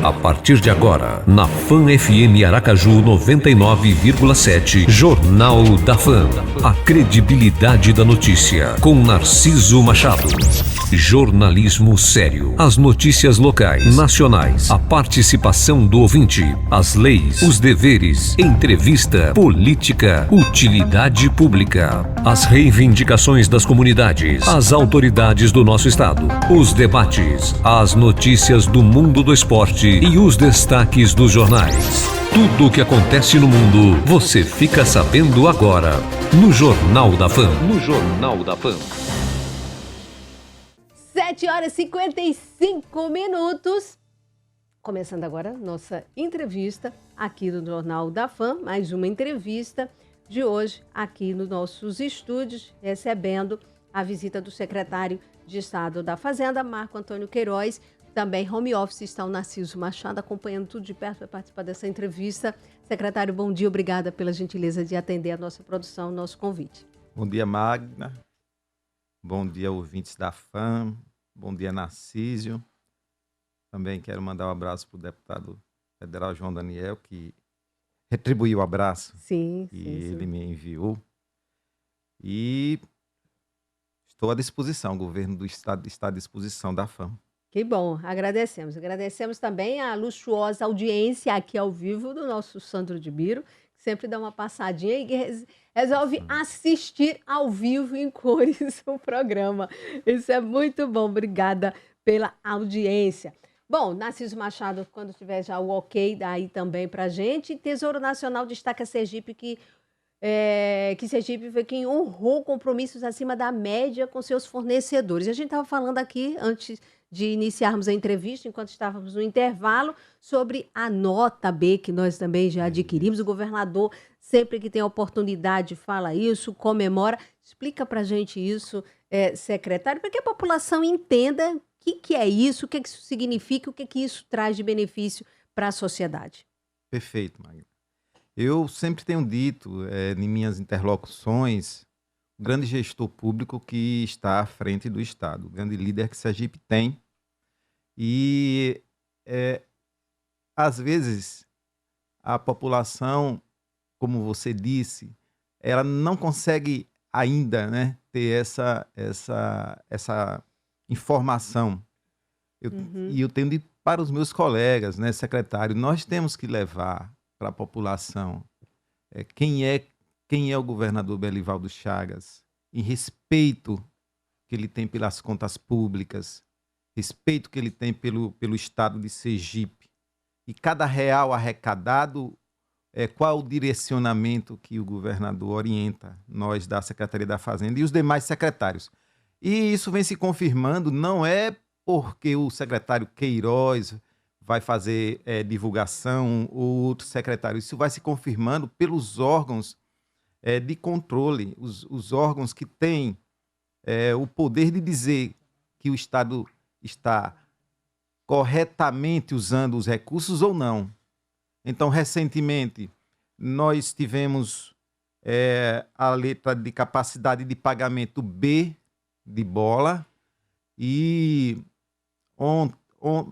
A partir de agora, na Fan FM Aracaju 99,7, Jornal da Fan. A credibilidade da notícia, com Narciso Machado. Jornalismo sério. As notícias locais, nacionais, a participação do ouvinte, as leis, os deveres, entrevista, política, utilidade pública, as reivindicações das comunidades, as autoridades do nosso estado, os debates, as notícias do mundo do esporte e os destaques dos jornais. Tudo o que acontece no mundo, você fica sabendo agora, no Jornal da Fan. No Jornal da Fan. 7h55. Começando agora nossa entrevista aqui no Jornal da Fan, mais uma entrevista de hoje aqui nos nossos estúdios, recebendo a visita do secretário de Estado da Fazenda, Marco Antônio Queiroz. Também home office está o Narciso Machado acompanhando tudo de perto para participar dessa entrevista. Secretário, bom dia, obrigada pela gentileza de atender a nossa produção, o nosso convite. Bom dia, Magna. Bom dia, ouvintes da FAM. Bom dia, Narciso. Também quero mandar um abraço para o deputado federal João Daniel, que retribuiu o abraço que ele me enviou. E estou à disposição, o governo do estado está à disposição da FAM. Que bom, agradecemos. Agradecemos também a luxuosa audiência aqui ao vivo do nosso Sandro de Biro, que sempre dá uma passadinha e resolve assistir ao vivo em cores o programa. Isso é muito bom, obrigada pela audiência. Bom, Narciso Machado, quando tiver já o ok, daí também pra gente. Tesouro Nacional destaca Sergipe que Sergipe foi quem honrou compromissos acima da média com seus fornecedores. A gente estava falando aqui, antes de iniciarmos a entrevista, enquanto estávamos no intervalo, sobre a nota B, que nós também já adquirimos. O governador, sempre que tem a oportunidade, fala isso, comemora. Explica para a gente isso, secretário, para que a população entenda o que é isso, o que isso significa, o que isso traz de benefício para a sociedade. Perfeito, Magna. Eu sempre tenho dito, em minhas interlocuções, o grande gestor público que está à frente do Estado, o grande líder que Sergipe tem. E, às vezes, a população, como você disse, ela não consegue ainda, né, ter essa informação. E eu tenho dito para os meus colegas, né, secretário, nós temos que levar para a população quem é o governador Belivaldo Chagas, em respeito que ele tem pelas contas públicas, respeito que ele tem pelo estado de Sergipe, e cada real arrecadado, qual o direcionamento que o governador orienta, nós da Secretaria da Fazenda e os demais secretários. E isso vem se confirmando, não é porque o secretário Queiroz vai fazer divulgação, ou outro secretário, isso vai se confirmando pelos órgãos de controle, os órgãos que têm o poder de dizer que o Estado está corretamente usando os recursos ou não. Então, recentemente, nós tivemos a letra de capacidade de pagamento B de bola e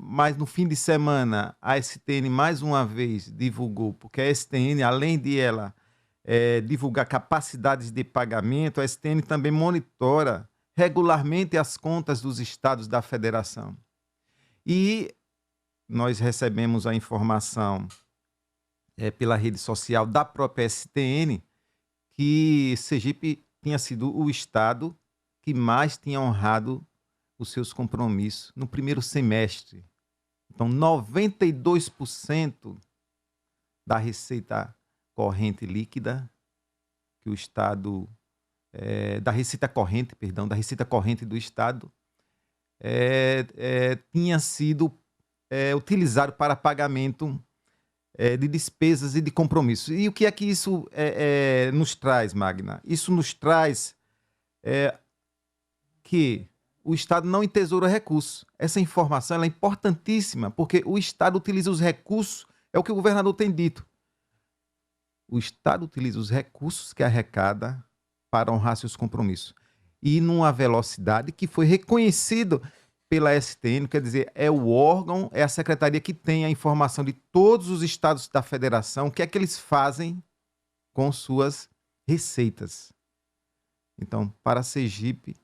mas no fim de semana a STN mais uma vez divulgou, porque a STN, além de ela divulgar capacidades de pagamento, a STN também monitora regularmente as contas dos estados da federação. E nós recebemos a informação pela rede social da própria STN que Sergipe tinha sido o estado que mais tinha honrado os seus compromissos no primeiro semestre. Então, 92% da receita corrente líquida que o Estado, da receita corrente do Estado, tinha sido utilizado para pagamento de despesas e de compromissos. E o que é que isso nos traz, Magna? Isso nos traz que o Estado não entesoura recursos. Essa informação ela é importantíssima, porque o Estado utiliza os recursos, é o que o governador tem dito. O Estado utiliza os recursos que arrecada para honrar seus compromissos. E numa velocidade que foi reconhecido pela STN, quer dizer, é o órgão, é a secretaria que tem a informação de todos os estados da federação, o que é que eles fazem com suas receitas. Então, para Sergipe,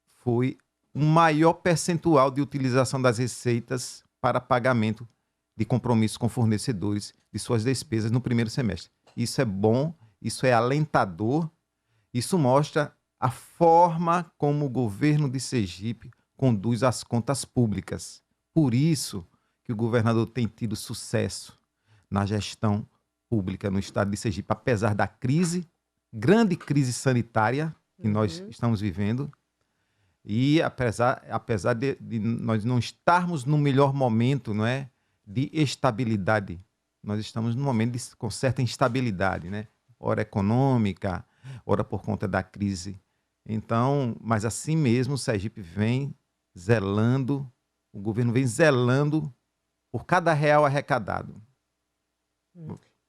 foi o maior percentual de utilização das receitas para pagamento de compromissos com fornecedores de suas despesas no primeiro semestre. Isso é bom, isso é alentador, isso mostra a forma como o governo de Sergipe conduz as contas públicas. Por isso que o governador tem tido sucesso na gestão pública no estado de Sergipe, apesar da crise, grande crise sanitária que nós estamos vivendo, e apesar de nós não estarmos no melhor momento, não é, de estabilidade, nós estamos num momento com certa instabilidade, né? Ora econômica, ora por conta da crise. Então, mas assim mesmo o Sergipe vem zelando, o governo vem zelando por cada real arrecadado.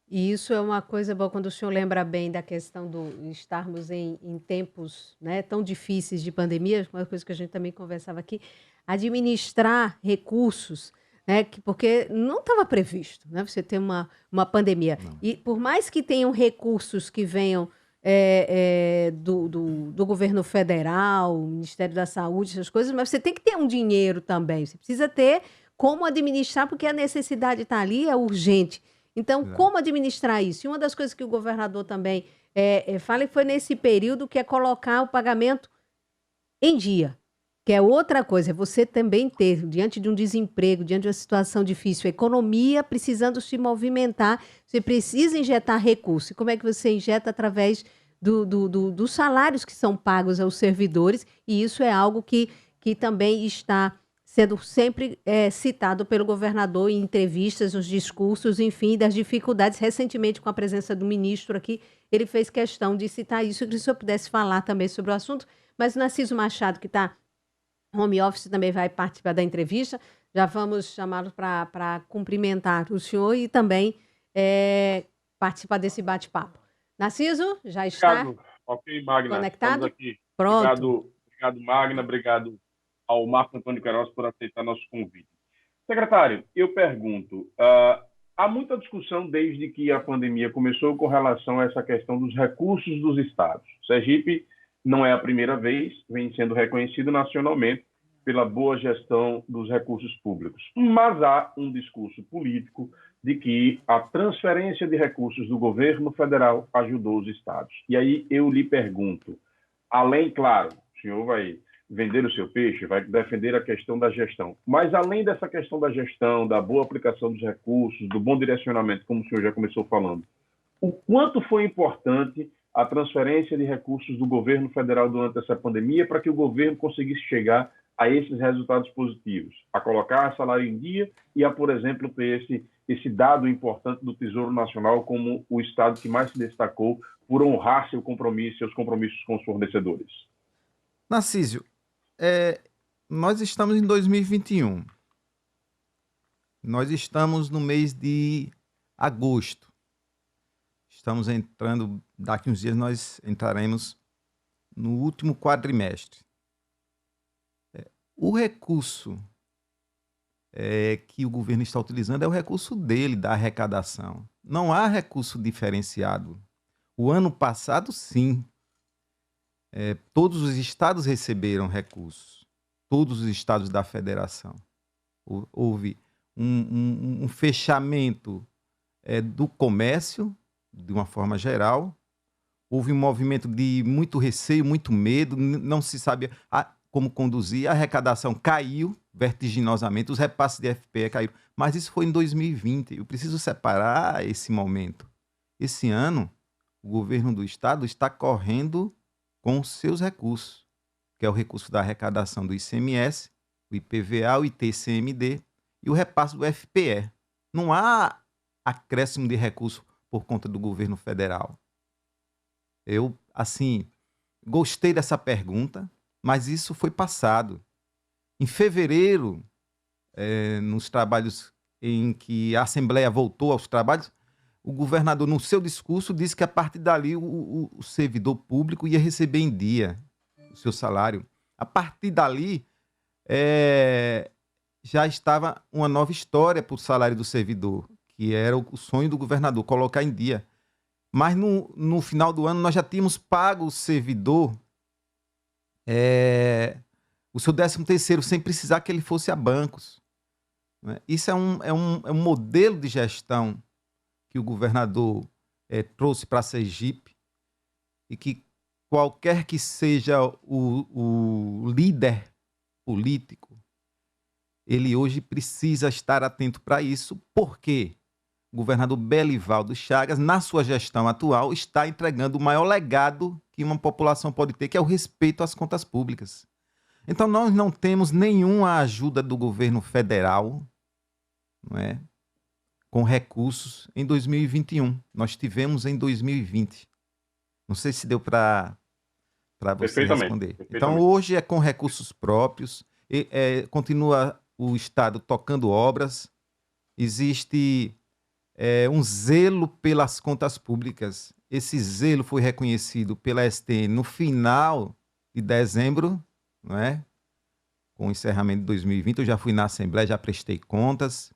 E isso é uma coisa boa quando o senhor lembra bem da questão do estarmos em tempos, né, tão difíceis de pandemia, uma coisa que a gente também conversava aqui, administrar recursos, né, porque não estava previsto, né, você ter uma pandemia. Não. E por mais que tenham recursos que venham do governo federal, Ministério da Saúde, essas coisas, mas você tem que ter um dinheiro também, você precisa ter como administrar, porque a necessidade está ali, é urgente. Então, como administrar isso? E uma das coisas que o governador também fala, e foi nesse período, que é colocar o pagamento em dia, que é outra coisa, é você também ter, diante de um desemprego, diante de uma situação difícil, a economia precisando se movimentar, você precisa injetar recursos. E como é que você injeta? Através dos salários que são pagos aos servidores, e isso é algo que também está sendo sempre citado pelo governador em entrevistas, nos discursos, enfim, das dificuldades. Recentemente, com a presença do ministro aqui, ele fez questão de citar isso, que o senhor pudesse falar também sobre o assunto. Mas o Narciso Machado, que está home office, também vai participar da entrevista. Já vamos chamá-lo para cumprimentar o senhor e também participar desse bate-papo. Narciso, já está Ok, Magna. conectado? Estamos aqui. Pronto. Obrigado, Magna. Obrigado ao Marco Antônio Queiroz por aceitar nosso convite. Secretário, eu pergunto, há muita discussão desde que a pandemia começou com relação a essa questão dos recursos dos estados. Sergipe não é a primeira vez, vem sendo reconhecido nacionalmente pela boa gestão dos recursos públicos. Mas há um discurso político de que a transferência de recursos do governo federal ajudou os estados. E aí eu lhe pergunto, além, claro, o senhor vai vender o seu peixe, vai defender a questão da gestão. Mas, além dessa questão da gestão, da boa aplicação dos recursos, do bom direcionamento, como o senhor já começou falando, o quanto foi importante a transferência de recursos do governo federal durante essa pandemia para que o governo conseguisse chegar a esses resultados positivos, a colocar salário em dia e a, por exemplo, ter esse dado importante do Tesouro Nacional como o estado que mais se destacou por honrar seus compromissos com os fornecedores? Narciso, nós estamos em 2021. Nós estamos no mês de agosto. Estamos entrando, daqui uns dias nós entraremos no último quadrimestre. O recurso que o governo está utilizando é o recurso dele, da arrecadação. Não há recurso diferenciado. O ano passado, sim. Todos os estados receberam recursos, todos os estados da federação. Houve um fechamento do comércio, de uma forma geral. Houve um movimento de muito receio, muito medo, não se sabia como conduzir. A arrecadação caiu vertiginosamente, os repasses de FPE caíram. Mas isso foi em 2020. Eu preciso separar esse momento. Esse ano, o governo do estado está correndo com os seus recursos, que é o recurso da arrecadação do ICMS, o IPVA, o ITCMD e o repasse do FPE. Não há acréscimo de recurso por conta do governo federal. Eu, assim, gostei dessa pergunta, mas isso foi passado. Em fevereiro, nos trabalhos em que a Assembleia voltou aos trabalhos, o governador, no seu discurso, disse que a partir dali o servidor público ia receber em dia o seu salário. A partir dali, já estava uma nova história para o salário do servidor, que era o sonho do governador, colocar em dia. Mas no final do ano nós já tínhamos pago o servidor o seu 13º sem precisar que ele fosse a bancos. Né? Isso é um modelo de gestão que o governador trouxe para Sergipe e que qualquer que seja o líder político, ele hoje precisa estar atento para isso, porque o governador Belivaldo Chagas, na sua gestão atual, está entregando o maior legado que uma população pode ter, que é o respeito às contas públicas. Então, nós não temos nenhuma ajuda do governo federal, não é, com recursos em 2021. Nós tivemos em 2020. Não sei se deu para você responder. Então, hoje é com recursos próprios, continua o Estado tocando obras, existe um zelo pelas contas públicas. Esse zelo foi reconhecido pela STN no final de dezembro, não é? Com o encerramento de 2020, eu já fui na Assembleia, já prestei contas,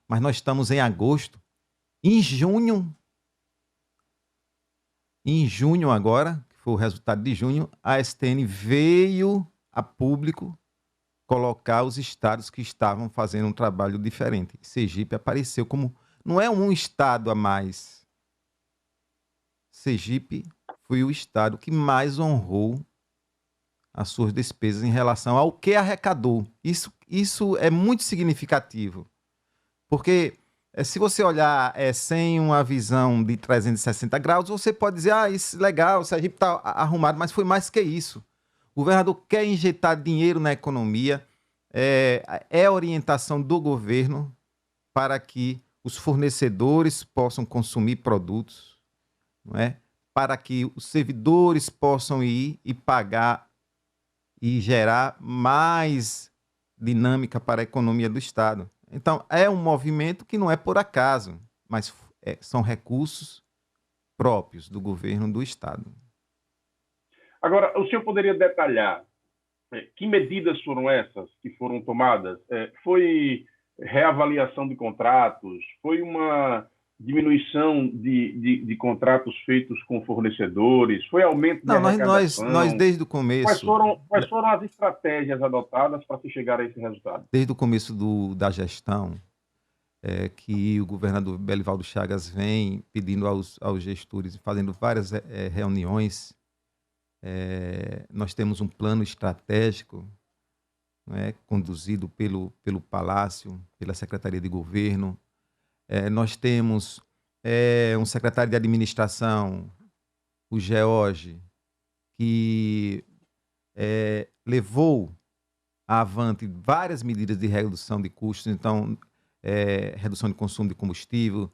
mas nós estamos em agosto. Em junho agora, que foi o resultado de junho, a STN veio a público colocar os estados que estavam fazendo um trabalho diferente. Sergipe apareceu como... Não é um estado a mais. Sergipe foi o estado que mais honrou as suas despesas em relação ao que arrecadou. Isso é muito significativo. Porque se você olhar sem uma visão de 360 graus, você pode dizer, isso é legal, o Sergipe está arrumado, mas foi mais que isso. O governador quer injetar dinheiro na economia, é a orientação do governo para que os fornecedores possam consumir produtos, não é? Para que os servidores possam ir e pagar e gerar mais dinâmica para a economia do Estado. Então, é um movimento que não é por acaso, mas são recursos próprios do governo do Estado. Agora, o senhor poderia detalhar que medidas foram essas que foram tomadas? Foi reavaliação de contratos? Foi uma diminuição de contratos feitos com fornecedores? Foi aumento de arrecadação? Nós desde o começo... Quais foram as estratégias adotadas para se chegar a esse resultado? Desde o começo da gestão, que o governador Belivaldo Chagas vem pedindo aos gestores, fazendo várias reuniões, nós temos um plano estratégico, conduzido pelo Palácio, pela Secretaria de Governo. Nós temos um secretário de administração, o George, que levou avante várias medidas de redução de custos, então, redução de consumo de combustível,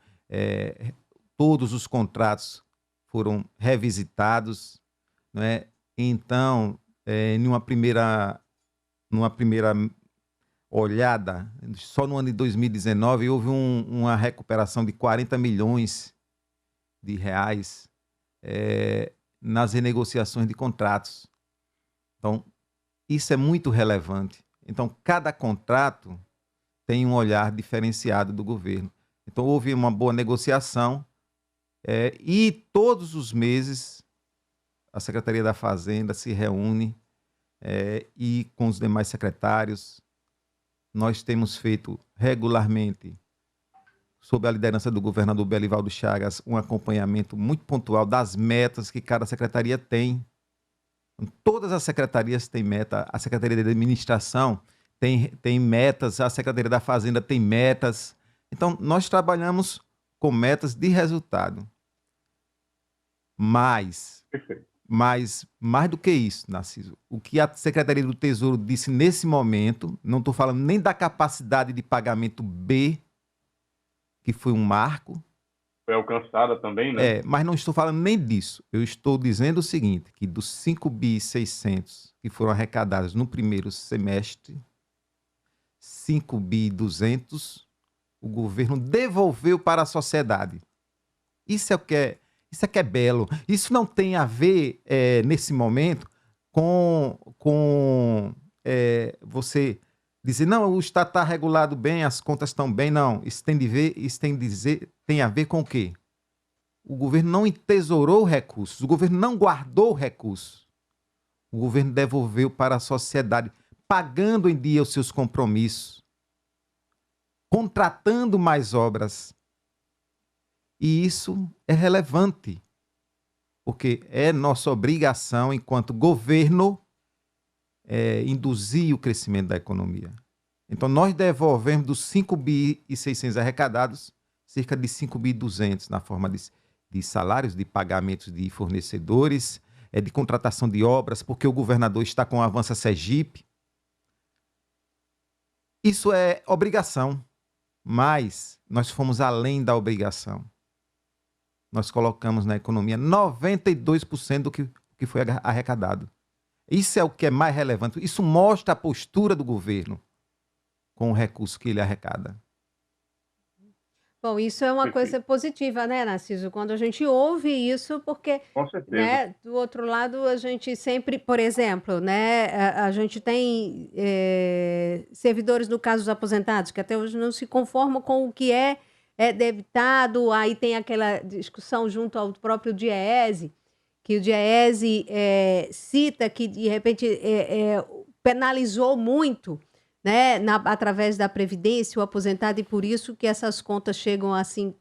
todos os contratos foram revisitados, não é? Então, numa primeira olhada, só no ano de 2019 houve uma recuperação de 40 milhões de reais nas renegociações de contratos. Então, isso é muito relevante. Então, cada contrato tem um olhar diferenciado do governo. Então, houve uma boa negociação e todos os meses a Secretaria da Fazenda se reúne e com os demais secretários. Nós temos feito regularmente, sob a liderança do governador Belivaldo Chagas, um acompanhamento muito pontual das metas que cada secretaria tem. Todas as secretarias têm meta, a Secretaria de Administração tem metas, a Secretaria da Fazenda tem metas. Então, nós trabalhamos com metas de resultado. Mas mais do que isso, Narciso, o que a Secretaria do Tesouro disse nesse momento, não estou falando nem da capacidade de pagamento B, que foi um marco. Foi alcançada também, né? Mas não estou falando nem disso. Eu estou dizendo o seguinte, que dos 5.600 que foram arrecadados no primeiro semestre, 5.200 o governo devolveu para a sociedade. Isso é que é belo. Isso não tem a ver, nesse momento, com você dizer, não, o Estado está regulado bem, as contas estão bem. Não, isso tem a ver com o quê? O governo não entesourou recursos, o governo não guardou recursos. O governo devolveu para a sociedade, pagando em dia os seus compromissos, contratando mais obras. E isso é relevante, porque é nossa obrigação, enquanto governo, induzir o crescimento da economia. Então, nós devolvemos dos 5.600 arrecadados, cerca de 5.200 na forma de salários, de pagamentos de fornecedores, de contratação de obras, porque o governador está com o Avança Sergipe. Isso é obrigação, mas nós fomos além da obrigação. Nós colocamos na economia 92% do que foi arrecadado. Isso é o que é mais relevante. Isso mostra a postura do governo com o recurso que ele arrecada. Bom, isso é uma coisa positiva, né, Narciso? Quando a gente ouve isso, porque, Com certeza. né, do outro lado, a gente sempre, por exemplo, né, a gente tem servidores, no caso dos aposentados, que até hoje não se conformam com o que é debitado, aí tem aquela discussão junto ao próprio DIEESE, que o DIEESE cita que, de repente, penalizou muito, né, através da Previdência, o aposentado, e por isso que essas contas chegam a se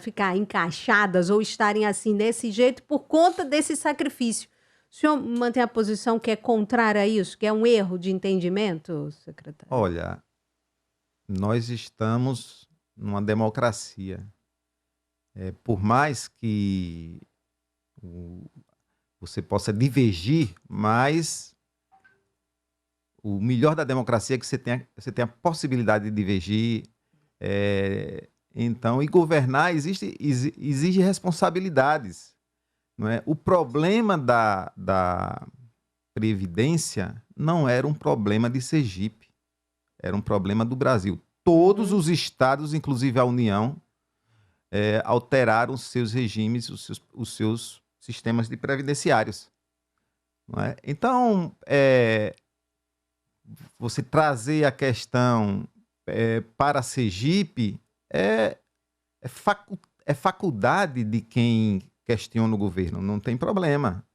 ficar encaixadas ou estarem assim desse jeito por conta desse sacrifício. O senhor mantém a posição que é contrária a isso, que é um erro de entendimento, secretário? Olha, nós estamos numa democracia. Por mais que você possa divergir, mas o melhor da democracia é que você tem a possibilidade de divergir. Então, e governar exige responsabilidades. Não é? O problema da Previdência não era um problema de Sergipe, era um problema do Brasil. Todos os estados, inclusive a União, alteraram os seus regimes, os seus sistemas de previdenciários. Não é? Então, você trazer a questão para Sergipe é faculdade de quem questiona o governo, não tem problema.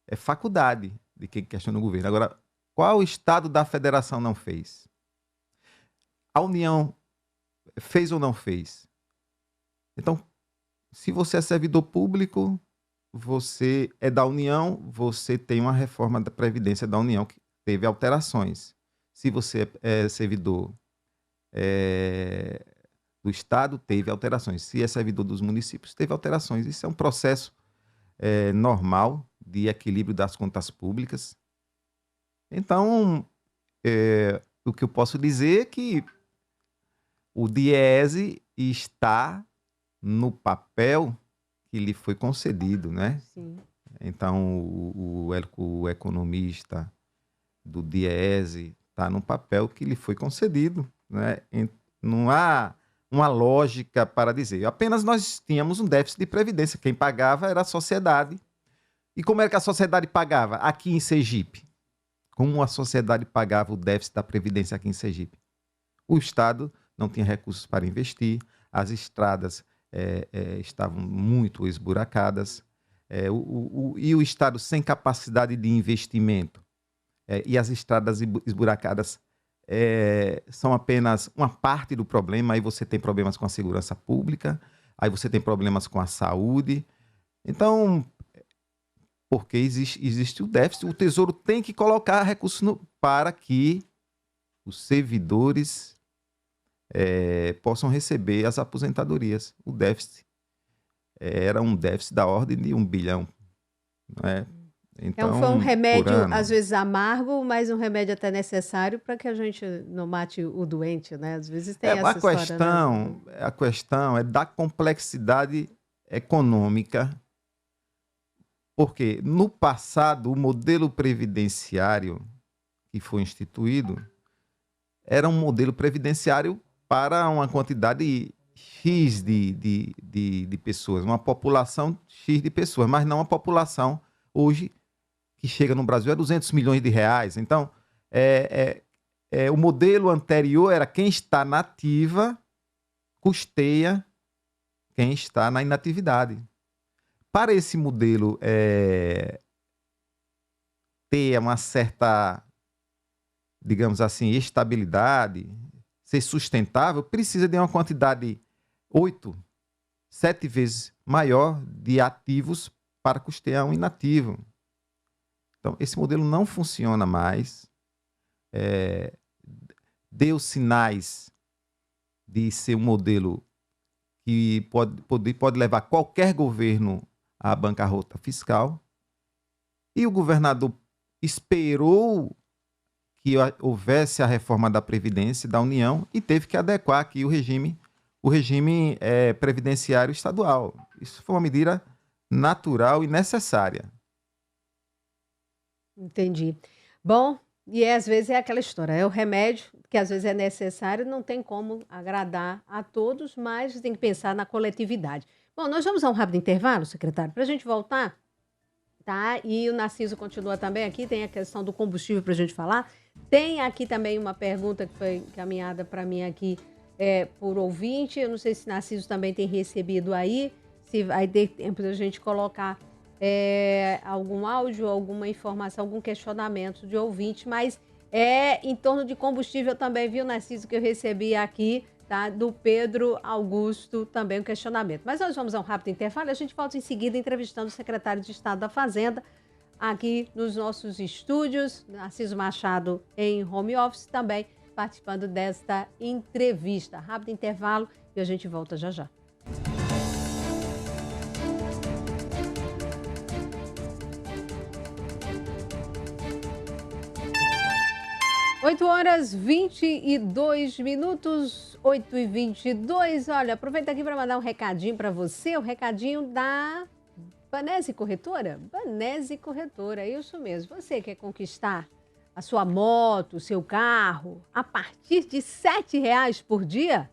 É faculdade de quem questiona o governo. Agora, qual estado da federação não fez? A União fez ou não fez? Então, se você é servidor público, você é da União, você tem uma reforma da Previdência da União que teve alterações. Se você é servidor do Estado, teve alterações. Se é servidor dos municípios, teve alterações. Isso é um processo normal de equilíbrio das contas públicas. Então, o que eu posso dizer é que o DIEESE está no papel que lhe foi concedido, né? Sim. Então, o economista do DIEESE está no papel que lhe foi concedido, né? Não há uma lógica para dizer. Apenas nós tínhamos um déficit de previdência. Quem pagava era a sociedade. E como era que a sociedade pagava aqui em Sergipe? Como a sociedade pagava o déficit da previdência aqui em Sergipe? O Estado não tinha recursos para investir, as estradas estavam muito esburacadas, e o Estado sem capacidade de investimento, e as estradas esburacadas são apenas uma parte do problema. Aí você tem problemas com a segurança pública, aí você tem problemas com a saúde. Então, porque existe o déficit, o Tesouro tem que colocar recursos para que os servidores possam receber as aposentadorias. O déficit era um déficit da ordem de 1 bilhão. Não é? Então, foi um remédio, às vezes, amargo, mas um remédio até necessário para que a gente não mate o doente, né? Às vezes tem essa história, né? A questão é da complexidade econômica, porque no passado o modelo previdenciário que foi instituído era um modelo previdenciário para uma quantidade X de pessoas, uma população X de pessoas, mas não a população hoje que chega no Brasil a 200 milhões de reais. Então, O modelo anterior era quem está na ativa custeia quem está na inatividade. Para esse modelo ter uma certa, digamos assim, estabilidade, ser sustentável, precisa de uma quantidade 7 vezes maior de ativos para custear um inativo. Então, esse modelo não funciona mais. Deu sinais de ser um modelo que pode levar qualquer governo à bancarrota fiscal. E o governador esperou que houvesse a reforma da Previdência da União e teve que adequar aqui o regime previdenciário estadual. Isso foi uma medida natural e necessária. Entendi. Bom, e às vezes é aquela história, é o remédio que às vezes é necessário, não tem como agradar a todos, mas tem que pensar na coletividade. Bom, nós vamos a um rápido intervalo, secretário, para a gente voltar, tá? E o Narciso continua também aqui, tem a questão do combustível para a gente falar. Tem aqui também uma pergunta que foi encaminhada para mim aqui por ouvinte. Eu não sei se Narciso também tem recebido aí, se vai ter tempo da gente colocar algum áudio, alguma informação, algum questionamento de ouvinte, mas em torno de combustível também, viu, Narciso, que eu recebi aqui, tá? Do Pedro Augusto, também um questionamento. Mas nós vamos a um rápido intervalo e a gente volta em seguida entrevistando o secretário de Estado da Fazenda aqui nos nossos estúdios, Narciso Machado em home office também, participando desta entrevista. Rápido intervalo e a gente volta já já. 8h22, 8h22. Olha, aproveita aqui para mandar um recadinho para você, o recadinho da Banese Corretora. Banese Corretora, isso mesmo. Você quer conquistar a sua moto, o seu carro, a partir de R$ 7,00 por dia?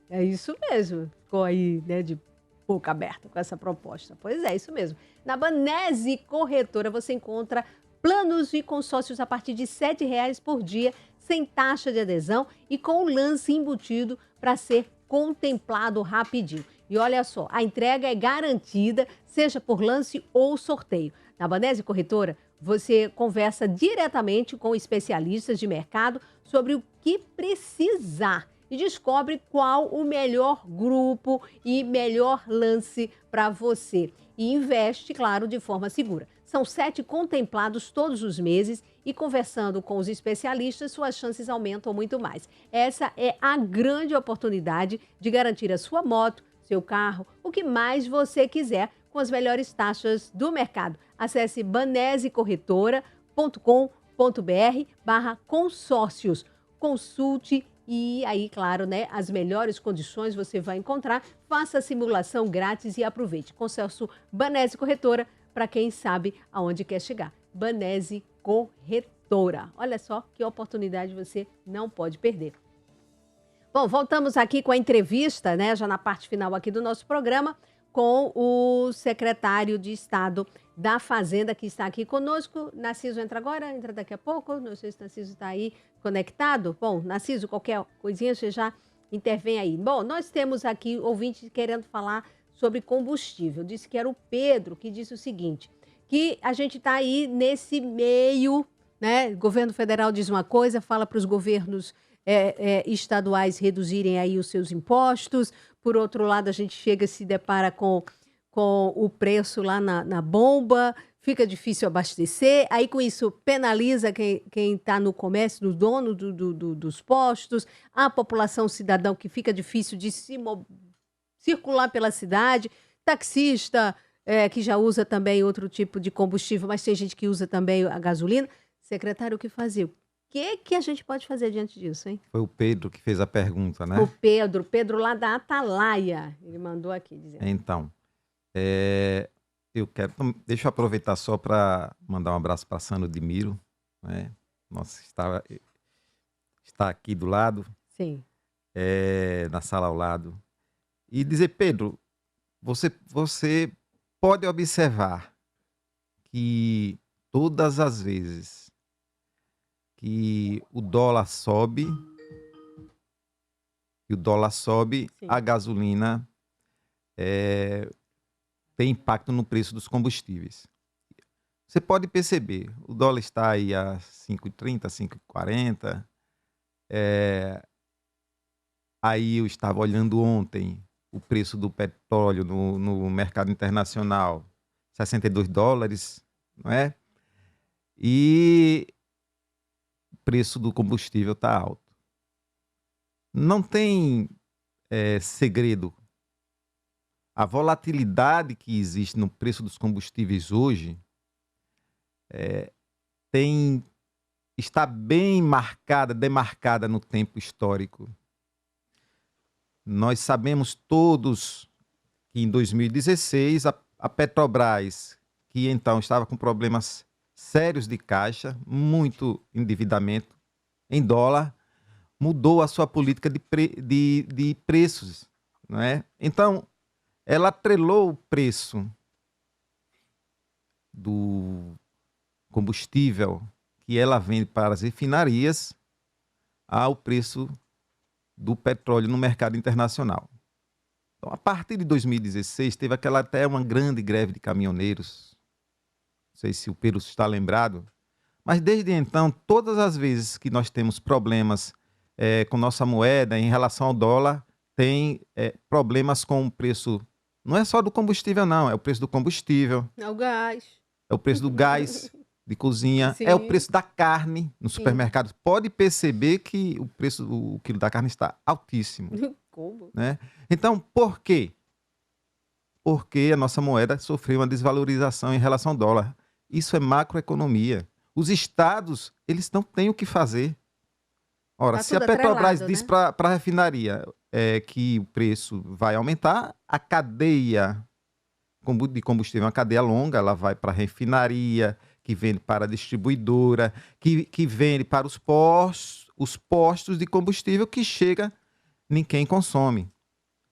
É isso mesmo. Ficou aí, né, de boca aberta com essa proposta. Pois é, isso mesmo. Na Banese Corretora você encontra planos e consórcios a partir de R$ 7,00 por dia, sem taxa de adesão e com o lance embutido para ser contemplado rapidinho. E olha só, a entrega é garantida, seja por lance ou sorteio. Na Banese Corretora, você conversa diretamente com especialistas de mercado sobre o que precisar e descobre qual o melhor grupo e melhor lance para você. E investe, claro, de forma segura. São 7 contemplados todos os meses e conversando com os especialistas, suas chances aumentam muito mais. Essa é a grande oportunidade de garantir a sua moto, seu carro, o que mais você quiser, com as melhores taxas do mercado. Acesse banesecorretora.com.br/consórcios. Consulte e aí, claro, né, as melhores condições você vai encontrar. Faça a simulação grátis e aproveite. Consórcio Banese Corretora, para quem sabe aonde quer chegar. Banese Corretora. Olha só que oportunidade você não pode perder. Bom, voltamos aqui com a entrevista, né, já na parte final aqui do nosso programa, com o secretário de Estado da Fazenda, que está aqui conosco. Narciso entra agora, entra daqui a pouco. Não sei se o Narciso está aí conectado. Bom, Narciso, qualquer coisinha você já intervém aí. Bom, nós temos aqui ouvinte querendo falar sobre combustível. Disse que era o Pedro que disse o seguinte, que a gente está aí nesse meio, né? O governo federal diz uma coisa, fala para os governos estaduais reduzirem aí os seus impostos. Por outro lado, a gente chega e se depara com o preço lá na bomba, fica difícil abastecer, aí com isso penaliza quem está no comércio, no dono dos postos, a população cidadão que fica difícil de circular pela cidade, taxista que já usa também outro tipo de combustível, mas tem gente que usa também a gasolina. Secretário, o que fazer? O que a gente pode fazer diante disso, hein? Foi o Pedro que fez a pergunta, né? O Pedro lá da Atalaia, ele mandou aqui dizendo. Então, deixa eu aproveitar só para mandar um abraço para Sano de Miro, né? Nossa, está aqui do lado. Sim. Na sala ao lado. E dizer, Pedro, você pode observar que todas as vezes que o dólar sobe, Sim. a gasolina tem impacto no preço dos combustíveis. Você pode perceber, o dólar está aí a 5,30, 5,40. Aí eu estava olhando ontem o preço do petróleo no mercado internacional, $62, não é? E o preço do combustível está alto. Não tem segredo. A volatilidade que existe no preço dos combustíveis hoje está bem demarcada no tempo histórico. Nós sabemos todos que em 2016 a Petrobras, que então estava com problemas sérios de caixa, muito endividamento em dólar, mudou a sua política de preços, não é? Então, ela atrelou o preço do combustível que ela vende para as refinarias ao preço do petróleo no mercado internacional. Então, a partir de 2016, teve até uma grande greve de caminhoneiros. Não sei se o Pedro está lembrado, mas desde então, todas as vezes que nós temos problemas com nossa moeda em relação ao dólar, tem problemas com o preço, não é só do combustível não, é o preço do combustível. É o gás. É o preço do gás de cozinha, Sim. é o preço da carne no supermercado. Pode perceber que o preço do quilo da carne está altíssimo. Como? Né? Então, por quê? Porque a nossa moeda sofreu uma desvalorização em relação ao dólar. Isso é macroeconomia. Os estados, eles não têm o que fazer. Ora, Tá se a tudo Petrobras atrelado, diz né? para a refinaria que o preço vai aumentar, a cadeia de combustível é uma cadeia longa, ela vai para a refinaria, que vende para a distribuidora, que vende para os postos de combustível que chega, ninguém consome.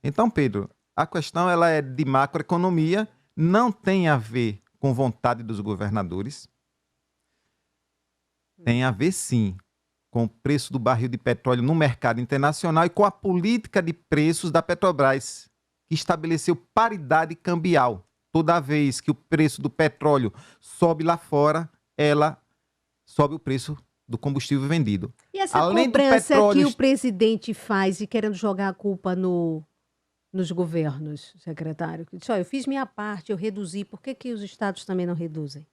Então, Pedro, a questão ela é de macroeconomia, não tem a ver com vontade dos governadores, tem a ver sim com o preço do barril de petróleo no mercado internacional e com a política de preços da Petrobras, que estabeleceu paridade cambial. Toda vez que o preço do petróleo sobe lá fora, ela sobe o preço do combustível vendido. E essa Além do cobrança petróleo- que o presidente faz e querendo jogar a culpa nos governos, secretário? Que diz, ó, eu fiz minha parte, eu reduzi, por que os estados também não reduzem?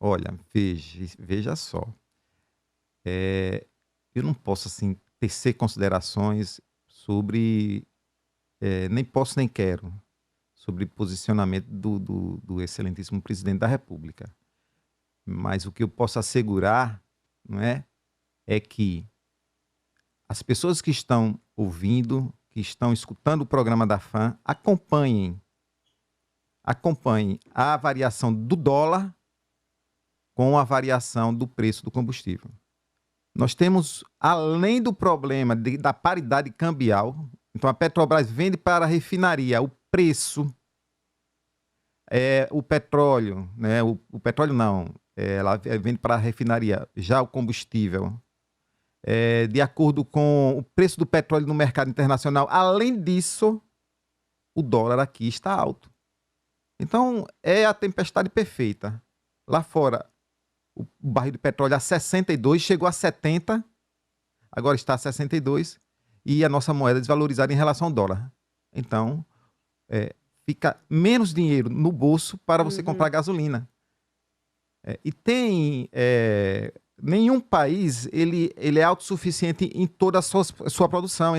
Olha, veja só. Eu não posso assim tecer considerações sobre, nem posso nem quero, sobre posicionamento do excelentíssimo presidente da República. Mas o que eu posso assegurar, não é que as pessoas que estão ouvindo, que estão escutando o programa da FAM, acompanhem a variação do dólar com a variação do preço do combustível. Nós temos, além do problema da paridade cambial, então a Petrobras vende para a refinaria o preço, o petróleo, né? O petróleo não, ela vende para a refinaria já o combustível, de acordo com o preço do petróleo no mercado internacional. Além disso, o dólar aqui está alto. Então, é a tempestade perfeita. Lá fora, o barril de petróleo a 62, chegou a 70, agora está a 62, e a nossa moeda desvalorizada em relação ao dólar. Então, fica menos dinheiro no bolso para você comprar gasolina. E tem... nenhum país ele é autossuficiente em toda a sua produção.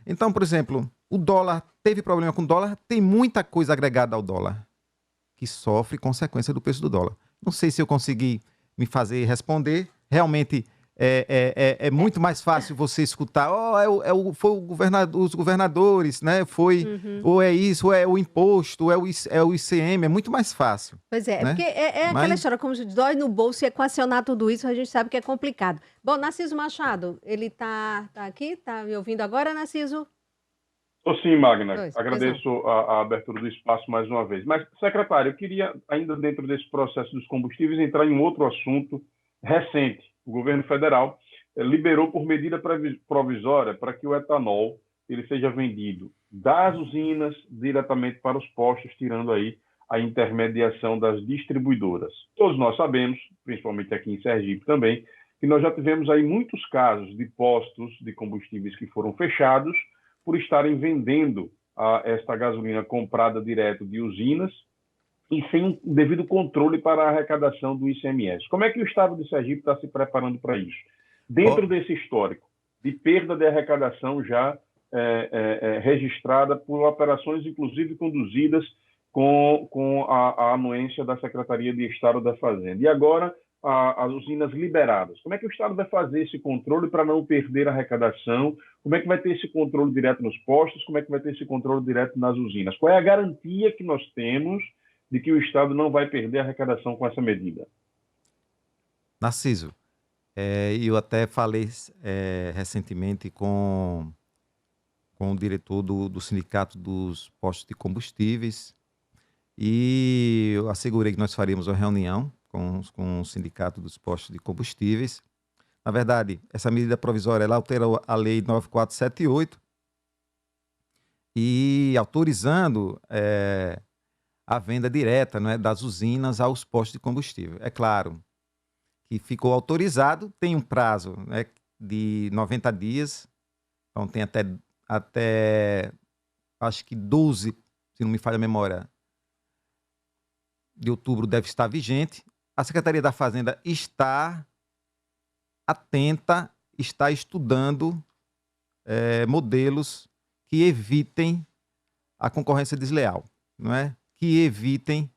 Então, por exemplo, o dólar, teve problema com o dólar, tem muita coisa agregada ao dólar que sofre consequência do preço do dólar. Não sei se eu consegui me fazer responder. Realmente é muito mais fácil você escutar, foi os governadores, né? Ou é isso, ou é o imposto, ou é o ICM, é muito mais fácil. Pois é, né? porque aquela história, como se dói no bolso e equacionar tudo isso, a gente sabe que é complicado. Bom, Narciso Machado, ele tá aqui? Tá me ouvindo agora, Narciso? Estou sim, Magna. Pois Agradeço a abertura do espaço mais uma vez. Mas, secretário, eu queria, ainda dentro desse processo dos combustíveis, entrar em um outro assunto recente, o governo federal liberou por medida provisória para que o etanol ele seja vendido das usinas diretamente para os postos, tirando aí a intermediação das distribuidoras. Todos nós sabemos, principalmente aqui em Sergipe também, que nós já tivemos aí muitos casos de postos de combustíveis que foram fechados por estarem vendendo esta gasolina comprada direto de usinas e sem um devido controle para a arrecadação do ICMS. Como é que o Estado de Sergipe está se preparando para isso? Dentro desse histórico de perda de arrecadação já registrada por operações, inclusive, conduzidas com a anuência da Secretaria de Estado da Fazenda. E agora, as usinas liberadas. Como é que o Estado vai fazer esse controle para não perder a arrecadação? Como é que vai ter esse controle direto nos postos? Como é que vai ter esse controle direto nas usinas? Qual é a garantia que nós temos de que o Estado não vai perder a arrecadação com essa medida? Narciso, eu até falei recentemente com o diretor do Sindicato dos Postos de Combustíveis e eu assegurei que nós faríamos uma reunião com o Sindicato dos Postos de Combustíveis. Na verdade, essa medida provisória ela alterou a Lei 9478 e autorizando a venda direta, não é, das usinas aos postos de combustível. É claro que ficou autorizado, tem um prazo, né, de 90 dias, então tem até acho que 12, se não me falha a memória, de outubro deve estar vigente. A Secretaria da Fazenda está atenta, está estudando modelos que evitem a concorrência desleal, não é? Que evitem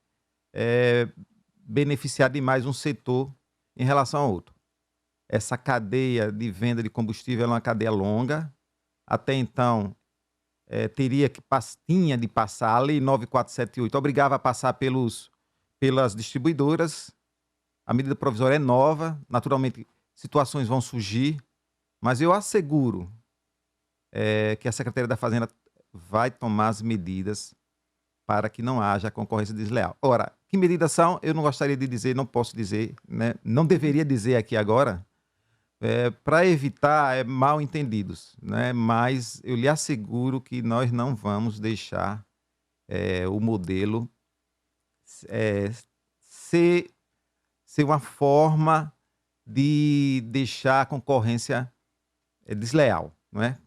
beneficiar demais um setor em relação ao outro. Essa cadeia de venda de combustível é uma cadeia longa. Até então, tinha de passar, a Lei 9478 obrigava a passar pelas distribuidoras. A medida provisória é nova, naturalmente situações vão surgir, mas eu asseguro que a Secretaria da Fazenda vai tomar as medidas para que não haja concorrência desleal. Ora, que medidas são? Eu não gostaria de dizer, não posso dizer, né? Não deveria dizer aqui agora, para evitar mal entendidos, né? Mas eu lhe asseguro que nós não vamos deixar o modelo ser uma forma de deixar a concorrência desleal, não é?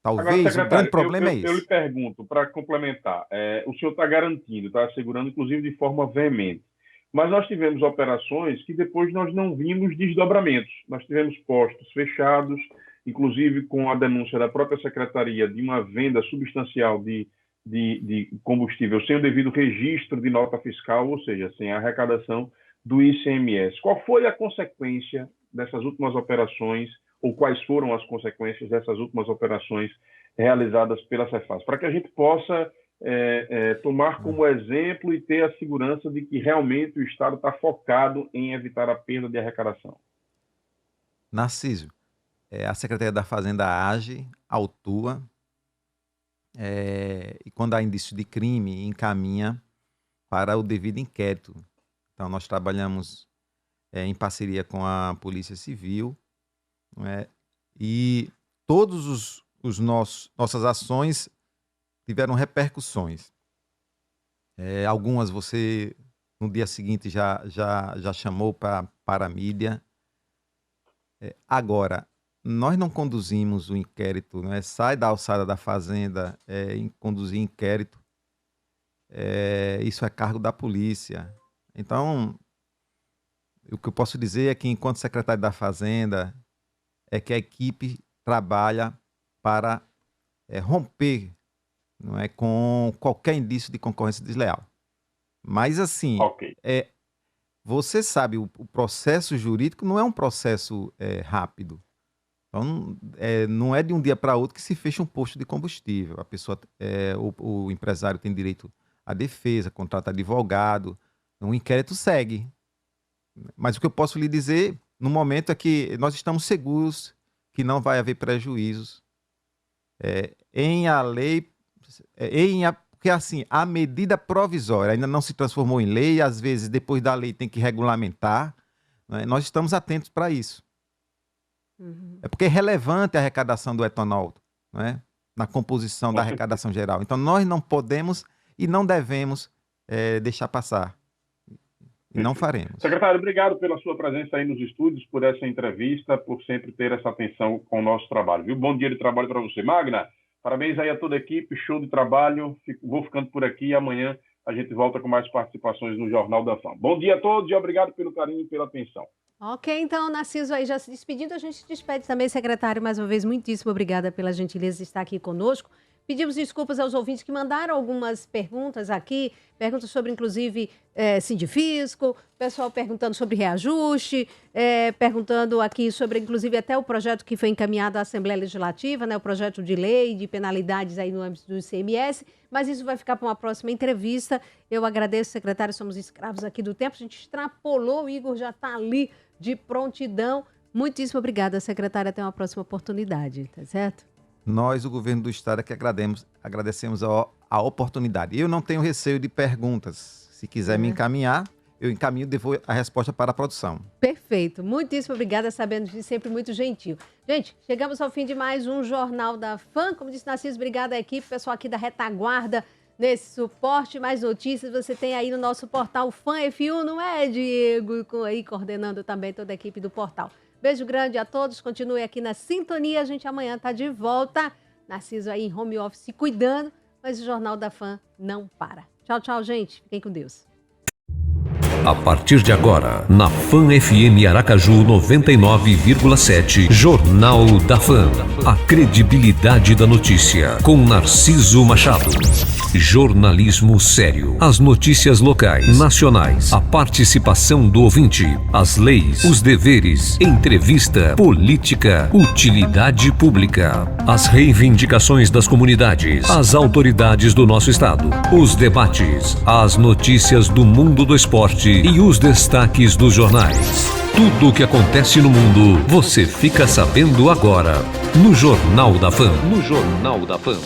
Talvez agora, o grande problema é esse. Eu lhe pergunto, para complementar, o senhor está garantindo, está assegurando, inclusive de forma veemente, mas nós tivemos operações que depois nós não vimos desdobramentos. Nós tivemos postos fechados, inclusive com a denúncia da própria Secretaria de uma venda substancial de combustível sem o devido registro de nota fiscal, ou seja, sem a arrecadação do ICMS. Qual foi a consequência dessas últimas operações, ou quais foram as consequências dessas últimas operações realizadas pela Cefaz? Para que a gente possa tomar como exemplo e ter a segurança de que realmente o Estado está focado em evitar a perda de arrecadação. Narciso, a Secretaria da Fazenda age, autua, e quando há indício de crime, encaminha para o devido inquérito. Então, nós trabalhamos em parceria com a Polícia Civil, e todas nossas ações tiveram repercussões. Algumas você, no dia seguinte, já chamou para a mídia. Agora, nós não conduzimos o inquérito, sai da alçada da Fazenda em conduzir inquérito. Isso é cargo da polícia. Então, o que eu posso dizer é que, enquanto secretário da Fazenda, que a equipe trabalha para romper, não é, com qualquer indício de concorrência desleal. Mas, assim, okay. Você sabe, o processo jurídico não é um processo rápido. Então, não é de um dia para outro que se fecha um posto de combustível. A pessoa, o empresário tem direito à defesa, contrata advogado, o inquérito segue. Mas o que eu posso lhe dizer, no momento, é que nós estamos seguros que não vai haver prejuízos porque assim, a medida provisória ainda não se transformou em lei, às vezes depois da lei tem que regulamentar, né? Nós estamos atentos para isso. É porque é relevante a arrecadação do etanol, né? Na composição da arrecadação geral. Então, nós não podemos e não devemos deixar passar. E não faremos. Secretário, obrigado pela sua presença aí nos estúdios, por essa entrevista, por sempre ter essa atenção com o nosso trabalho. Viu? Bom dia de trabalho para você. Magna, parabéns aí a toda a equipe, show de trabalho. Vou ficando por aqui e amanhã a gente volta com mais participações no Jornal da Fã. Bom dia a todos e obrigado pelo carinho e pela atenção. Ok, então, Narciso aí já se despedindo, a gente se despede também, secretário, mais uma vez, muitíssimo obrigada pela gentileza de estar aqui conosco. Pedimos desculpas aos ouvintes que mandaram algumas perguntas aqui, perguntas sobre, inclusive, Sindifisco, pessoal perguntando sobre reajuste, perguntando aqui sobre, inclusive, até o projeto que foi encaminhado à Assembleia Legislativa, né, o projeto de lei de penalidades aí no âmbito do ICMS, mas isso vai ficar para uma próxima entrevista. Eu agradeço, secretário, somos escravos aqui do tempo, a gente extrapolou, o Igor já está ali de prontidão. Muitíssimo obrigada, secretária, até uma próxima oportunidade, tá certo? Nós, o governo do estado, é que agradecemos a oportunidade. Eu não tenho receio de perguntas. Se quiser me encaminhar, eu encaminho e devo a resposta para a produção. Perfeito. Muitíssimo obrigada, sabendo de sempre muito gentil. Gente, chegamos ao fim de mais um Jornal da Fã. Como disse Narciso, obrigada à equipe, pessoal aqui da retaguarda nesse suporte. Mais notícias você tem aí no nosso portal Fã F1, não é, Diego? Aí coordenando também toda a equipe do portal. Beijo grande a todos, continue aqui na sintonia, a gente amanhã está de volta. Narciso aí em home office cuidando, mas o Jornal da Fã não para. Tchau, tchau, gente. Fiquem com Deus. A partir de agora, na Fã FM Aracaju 99,7, Jornal da Fã. A credibilidade da notícia, com Narciso Machado. Jornalismo sério. As notícias locais, nacionais, a participação do ouvinte, as leis, os deveres, entrevista, política, utilidade pública, as reivindicações das comunidades, as autoridades do nosso estado, os debates, as notícias do mundo do esporte e os destaques dos jornais. Tudo o que acontece no mundo, você fica sabendo agora, no Jornal da Fã. No Jornal da Fã.